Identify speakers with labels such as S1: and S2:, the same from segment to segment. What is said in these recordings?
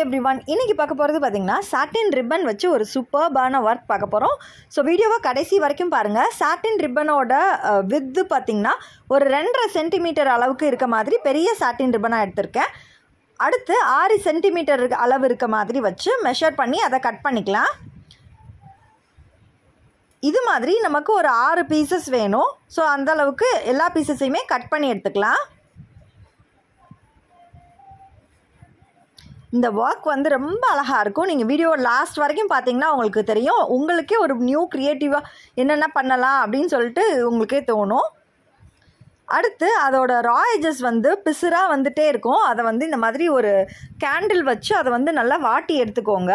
S1: everyone, இன்னைக்கு பார்க்க போறது பாத்தீங்கன்னா satin ribbon வச்சு ஒரு சூப்பர்பான வர்க் பார்க்க போறோம். சோ வீடியோவை கடைசி வரைக்கும் பாருங்க. satin ribbonோட width பாத்தீங்கன்னா ஒரு 2.5 cm அளவுக்கு இருக்க மாதிரி பெரிய satin ribbon எடுத்துர்க்கேன். அடுத்து 6 cm அளவு இருக்க மாதிரி வச்சு மெஷர் பண்ணி அதை கட் பண்ணிக்கலாம். இது மாதிரி நமக்கு ஒரு 6 பீசஸ் வேணும். சோ அந்த அளவுக்கு எல்லா பீசஸையுமே கட் பண்ணி எடுத்துக்கலாம். இந்த வர்க் வந்து ரொம்ப அழகா இருக்கும். நீங்க வீடியோ லாஸ்ட் வரைக்கும் பாத்தீங்கன்னா உங்களுக்கு தெரியும். உங்களுக்கே ஒரு நியூ கிரியேட்டிவா என்னென்ன பண்ணலாம் அப்படினு சொல்லிட்டு உங்களுக்கே தோணும். அடுத்து அதோட ரா எட்ஜஸ் வந்து பிசுரா வந்துட்டே இருக்கும். அதை வந்து இந்த மாதிரி ஒரு கேண்டில் வச்சு அதை வந்து நல்லா வாட்டி எடுத்துக்கோங்க.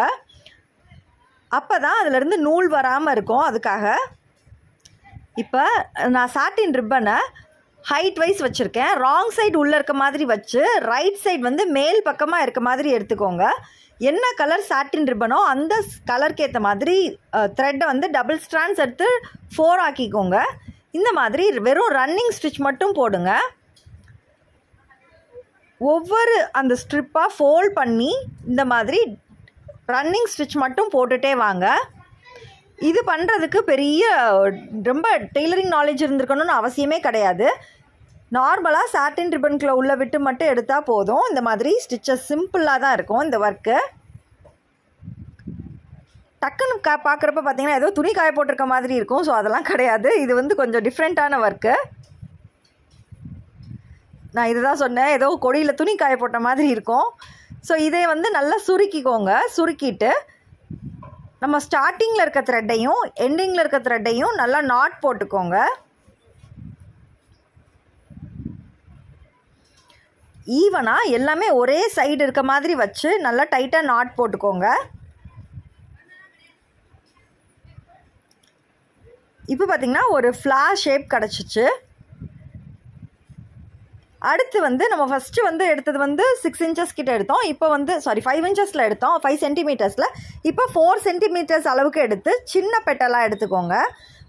S1: அப்பதான் அதுல இருந்து நூல் வராம இருக்கும். அதுக்காக இப்போ நான் satin ribbon-ஐ ஹைட் வைஸ் வச்சுருக்கேன். ராங் சைடு உள்ளே இருக்க மாதிரி வச்சு ரைட் சைடு வந்து மேல் பக்கமாக இருக்க மாதிரி எடுத்துக்கோங்க. என்ன கலர் satin ribbon-ஓ அந்த கலருக்கு ஏற்ற மாதிரி த்ரெட்டை வந்து டபுள் ஸ்ட்ராண்ட்ஸ் எடுத்து 4 ஆக்கிக்கோங்க. இந்த மாதிரி வெறும் ரன்னிங் ஸ்டிச் மட்டும் போடுங்க. ஒவ்வொரு அந்த ஸ்ட்ரிப்பாக ஃபோல்ட் பண்ணி இந்த மாதிரி ரன்னிங் ஸ்டிச் மட்டும் போட்டுகிட்டே வாங்க. இது பண்ணுறதுக்கு பெரிய ரொம்ப டெய்லரிங் நாலேஜ் இருந்திருக்கணும்னு அவசியமே கிடையாது. நார்மலாக satin ribbon-குள்ள உள்ள விட்டு மட்டும் எடுத்தால் போதும். இந்த மாதிரி ஸ்டிச்சஸ் சிம்பிளாக தான் இருக்கும் இந்த ஒர்க்கு. டக்குன்னு பார்க்குறப்ப பார்த்தீங்கன்னா ஏதோ துணி காய போட்டிருக்க மாதிரி இருக்கும். ஸோ அதெல்லாம் கிடையாது. இது வந்து கொஞ்சம் டிஃப்ரெண்ட்டான ஒர்க்கு. நான் இதுதான் சொன்னேன், ஏதோ கொடியில் துணி காய போட்ட மாதிரி இருக்கும். ஸோ இதை வந்து நல்லா சுருக்கிக்கோங்க. சுருக்கிட்டு நம்ம ஸ்டார்டிங்கில் இருக்க த்ரெட்டையும் எண்டிங்கில் இருக்க த்ரெட்டையும் நல்லா நாட் போட்டுக்கோங்க. ஈவனாக எல்லாமே ஒரே சைடு இருக்க மாதிரி வச்சு நல்லா டைட்டாக நாட் போட்டுக்கோங்க. இப்போ பார்த்தீங்கன்னா ஒரு ஃப்ளார் ஷேப் கிடச்சிச்சு. அடுத்து வந்து நம்ம ஃபஸ்ட்டு வந்து எடுத்தது வந்து 6 inches கிட்ட எடுத்தோம். இப்போ வந்து 5 inchஸில் எடுத்தோம், 5 centimeters-ல. இப்போ 4 centimeters அளவுக்கு எடுத்து சின்ன பெட்டலாக எடுத்துக்கோங்க.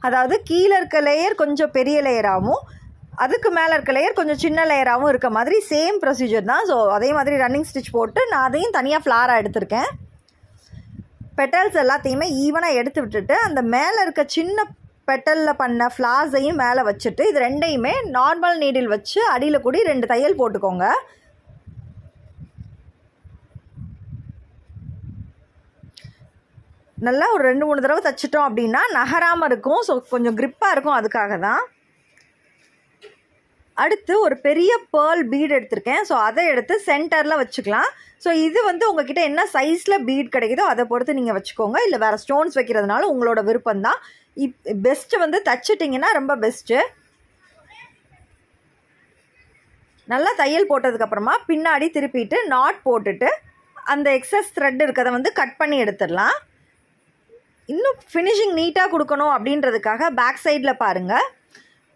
S1: அதாவது கீழே இருக்க லேயர் கொஞ்சம் பெரிய லேயராகவும் அதுக்கு மேலே இருக்க லேயர் கொஞ்சம் சின்ன லேயராகவும் இருக்க மாதிரி சேம் ப்ரொசீஜர் தான். ஸோ அதே மாதிரி ரன்னிங் ஸ்டிச் போட்டு நான் அதையும் தனியாக ஃப்ளாராக எடுத்திருக்கேன். பெட்டல்ஸ் எல்லாத்தையுமே ஈவனாக எடுத்து விட்டுட்டு அந்த மேலே இருக்க சின்ன பெட்டலில் பண்ண ஃப்ளார்ஸையும் மேலே வச்சுட்டு இது ரெண்டையுமே நார்மல் நீடில் வச்சு அடியில் கூடி 2 தையல் போட்டுக்கோங்க. நல்லா ஒரு 2-3 தடவை தைச்சிட்டோம் அப்படின்னா நகராமல் இருக்கும். ஸோ கொஞ்சம் கிரிப்பாக இருக்கும். அதுக்காக தான். அடுத்து ஒரு பெரிய பேர்ல் பீட் எடுத்திருக்கேன். ஸோ அதை எடுத்து சென்டரில் வச்சுக்கலாம். ஸோ இது வந்து உங்ககிட்ட என்ன சைஸில் பீட் கிடைக்குதோ அதை பொறுத்து நீங்கள் வச்சுக்கோங்க. இல்லை வேறு ஸ்டோன்ஸ் வைக்கிறதுனால உங்களோட விருப்பம்தான். பெஸ்ட்டு வந்து தச்சிட்டிங்கன்னா ரொம்ப பெஸ்ட்டு. நல்லா தையல் போட்டதுக்கப்புறமா பின்னாடி திருப்பிட்டு நாட் போட்டுட்டு அந்த எக்ஸஸ் த்ரெட் இருக்கிறத வந்து கட் பண்ணி எடுத்துடலாம். இன்னும் ஃபினிஷிங் நீட்டாக கொடுக்கணும் அப்படின்றதுக்காக பேக் சைடில் பாருங்கள்.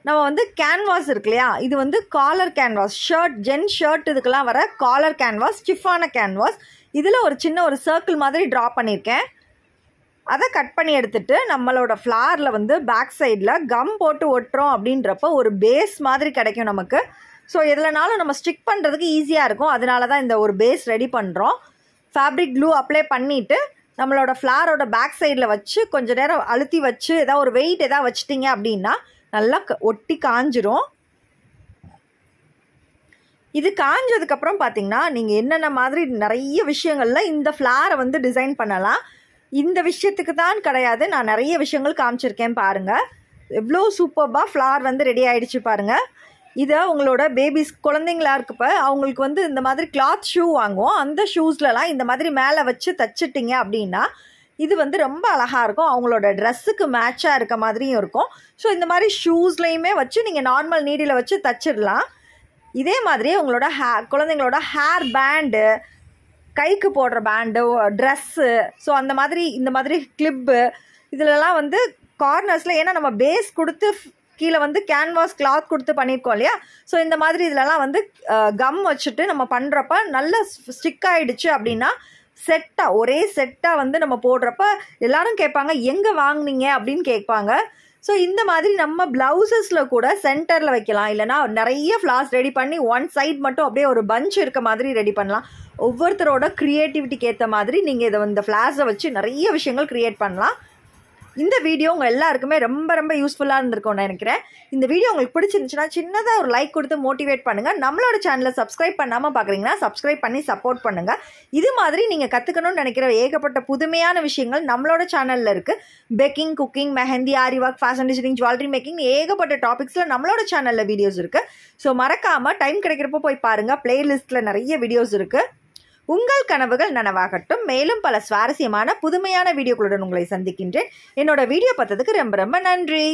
S1: நம்ம வந்து கேன்வாஸ் இருக்கு இல்லையா, இது வந்து காலர் கேன்வாஸ், ஷர்ட் ஜென் ஷர்ட் இதுக்கெல்லாம் வர காலர் கேன்வாஸ், ஸ்டிஃபான கேன்வாஸ். இதில் ஒரு சின்ன ஒரு சர்க்கிள் மாதிரி ட்ரா பண்ணியிருக்கேன். அதை கட் பண்ணி எடுத்துட்டு நம்மளோட ஃப்ளாரில் வந்து பேக் சைடில் கம் போட்டு ஒட்டுறோம் அப்படின்றப்ப ஒரு பேஸ் மாதிரி கிடைக்கும் நமக்கு. ஸோ எதுலனாலும் நம்ம ஸ்டிக் பண்ணுறதுக்கு ஈஸியாக இருக்கும். அதனால தான் இந்த ஒரு பேஸ் ரெடி பண்ணுறோம். ஃபேப்ரிக் க்ளூ அப்ளை பண்ணிவிட்டு நம்மளோட ஃப்ளாரோட பேக் சைடில் வச்சு கொஞ்சம் நேரம் அழுத்தி வச்சு ஏதாவது ஒரு வெயிட் எதாவது வச்சிட்டிங்க அப்படின்னா நல்லா ஒட்டி காஞ்சிரும். இது காஞ்சதுக்கப்புறம் பார்த்தீங்கன்னா நீங்கள் என்னென்ன மாதிரி நிறைய விஷயங்களில் இந்த ஃப்ளாரை வந்து டிசைன் பண்ணலாம். இந்த விஷயத்துக்கு தான் கிடையாது, நான் நிறைய விஷயங்கள் காமிச்சிருக்கேன் பாருங்கள். எவ்வளோ சூப்பர்பாக ஃப்ளார் வந்து ரெடி ஆகிடுச்சு பாருங்கள். இதை உங்களோட பேபிஸ் குழந்தைங்களா இருக்கப்ப அவங்களுக்கு வந்து இந்த மாதிரி கிளாத் ஷூ வாங்குவோம். அந்த ஷூஸ்லலாம் இந்த மாதிரி மேலே வச்சு தச்சிட்டிங்க அப்படின்னா இது வந்து ரொம்ப அழகாக இருக்கும். அவங்களோட ட்ரெஸ்ஸுக்கு மேட்சாக இருக்க மாதிரியும் இருக்கும். ஸோ இந்த மாதிரி ஷூஸ்லையுமே வச்சு நீங்கள் நார்மல் நீடில் வச்சு தச்சிடலாம். இதே மாதிரி உங்களோட குழந்தைங்களோட ஹேர் பேண்டு, கைக்கு போடுற பேண்டு, ட்ரெஸ்ஸு, ஸோ அந்த மாதிரி இந்த மாதிரி கிளிப்பு இதிலலாம் வந்து கார்னர்ஸில், ஏன்னா நம்ம பேஸ் கொடுத்து கீழே வந்து கேன்வாஸ் கிளாத் கொடுத்து பண்ணியிருக்கோம் இல்லையா, ஸோ இந்த மாதிரி இதிலலாம் வந்து கம் வச்சுட்டு நம்ம பண்ணுறப்ப நல்ல ஸ்டிக் ஆகிடுச்சு அப்படின்னா செட்டாக ஒரே செட்டாக வந்து நம்ம போடுறப்ப எல்லாரும் கேட்பாங்க எங்கே வாங்கினீங்க அப்படின்னு கேட்பாங்க. ஸோ இந்த மாதிரி நம்ம ப்ளவுசஸில் கூட சென்டரில் வைக்கலாம், இல்லைனா நிறைய ஃப்ளார்ஸ் ரெடி பண்ணி ஒன் சைட் மட்டும் அப்படியே ஒரு பஞ்ச் இருக்க மாதிரி ரெடி பண்ணலாம். ஒவ்வொருத்தரோட க்ரியேட்டிவிட்டிக்கு ஏற்ற மாதிரி நீங்கள் இதை இந்த ஃப்ளார்ஸை வச்சு நிறைய விஷயங்கள் க்ரியேட் பண்ணலாம். இந்த வீடியோ உங்கள் எல்லாருக்குமே ரொம்ப ரொம்ப யூஸ்ஃபுல்லாக இருந்திருக்கும்னு நினைக்கிறேன். இந்த வீடியோ உங்களுக்கு பிடிச்சிருந்துச்சுன்னா சின்னதாக ஒரு லைக் கொடுத்து மோட்டிவேட் பண்ணுங்கள். நம்மளோட சேனலை சப்ஸ்கிரைப் பண்ணாமல் பார்க்குறீங்கன்னா சப்ஸ்கிரைப் பண்ணி சப்போர்ட் பண்ணுங்கள். இது மாதிரி நீங்கள் கற்றுக்கணும்னு நினைக்கிற ஏகப்பட்ட புதுமையான விஷயங்கள் நம்மளோட சேனலில் இருக்குது. Baking, cooking, mehndi, aari work, fashion designing, jewellery making, ஏகப்பட்ட டாபிக்ஸில் நம்மளோட சேனலில் வீடியோஸ் இருக்குது. ஸோ மறக்காமல் டைம் கிடைக்கிறப்போ போய் பாருங்கள். பிளேலிஸ்ட்டில் நிறைய வீடியோஸ் இருக்குது. உங்கள் கனவுகள் நனவாகட்டும். மேலும் பல சுவாரஸ்யமான புதுமையான வீடியோக்களுடன் உங்களை சந்திக்கின்றேன். என்னோட வீடியோ பார்த்ததுக்கு ரொம்ப ரொம்ப நன்றி.